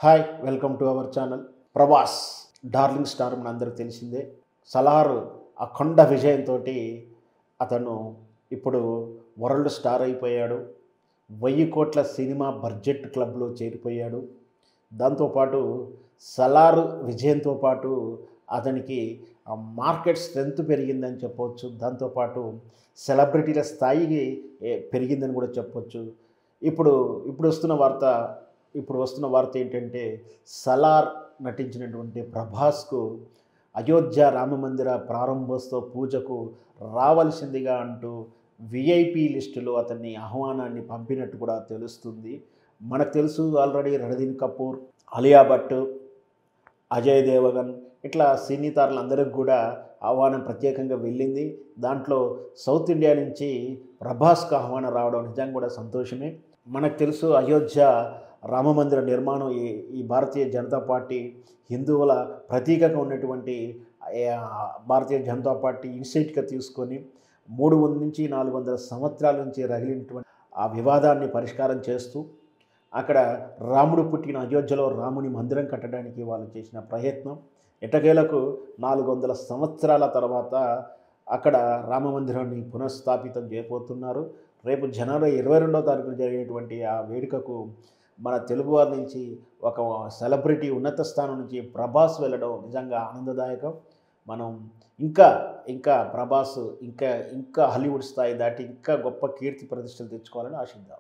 Hi welcome to our channel. Prabhas darling star మనందరికీ తెలిసిందే. 'సలార్' అఖండ విజయంతో అతను ఇప్పుడు వరల్డ్ స్టార్ అయిపోయాడు. 1000 కోట్ల సినిమా బడ్జెట్ క్లబ్‌లో చేరిపోయాడు. దాంతోపాటు 'సలార్' విజయంతో పాటు అతనికి మార్కెట్ స్ట్రెంత్ పెరిగిందని చెప్పొచ్చు. దాంతోపాటు సెలబ్రిటీల స్థాయి పెరిగిందని కూడా చెప్పొచ్చు. ఇప్పుడు ఇప్పుడు వస్తున్న వార్త ఇప్పుడు వస్తున్న వార్త ఏంటంటే 'సలార్' నటించినటువంటి ప్రభాస్‌కు అయోధ్య రామమందిర ప్రారంభోత్సవ పూజకు రావాల్సిందిగా అంటూ వీఐపీ లిస్టులో అతన్ని ఆహ్వానాన్ని పంపినట్టు కూడా తెలుస్తుంది. మనకు తెలుసు ఆల్రెడీ 'రణధీర్ కపూర్', 'ఆలియా భట్', 'అజయ్ దేవగన్' ఇట్లా సినీ తారలందరికి కూడా ఆహ్వానం ప్రత్యేకంగా వెళ్ళింది. దాంట్లో సౌత్ ఇండియా నుంచి ప్రభాస్‌కు ఆహ్వానం రావడం నిజంగా కూడా సంతోషమే. మనకు తెలుసు అయోధ్య రామమందిర నిర్మాణం ఈ భారతీయ జనతా పార్టీ హిందువుల ప్రతీకగా ఉన్నటువంటి భారతీయ జనతా పార్టీ ఇనిషియేటివ్‌గా తీసుకొని 300 నుంచి 400 సంవత్సరాల నుంచి రగిలినటువంటి ఆ వివాదాన్ని పరిష్కారం చేస్తూ అక్కడ రాముడు పుట్టిన అయోధ్యలో రాముని మందిరం కట్టడానికి వాళ్ళు చేసిన ప్రయత్నం ఎట్టకేలకు 400 సంవత్సరాల తర్వాత అక్కడ రామమందిరాన్ని పునఃస్థాపితం చేయబోతున్నారు. రేపు జనవరి 22వ తారీఖున జరిగేటువంటి ఆ వేడుకకు మన తెలుగువారి నుంచి ఒక సెలబ్రిటీ ఉన్నత స్థానం నుంచి ప్రభాస్ వెళ్ళడం నిజంగా ఆనందదాయకం. మనం ఇంకా ఇంకా ప్రభాస్ ఇంకా ఇంకా హాలీవుడ్ స్థాయి దాటి ఇంకా గొప్ప కీర్తి ప్రతిష్టలు తెచ్చుకోవాలని ఆశిద్దాం.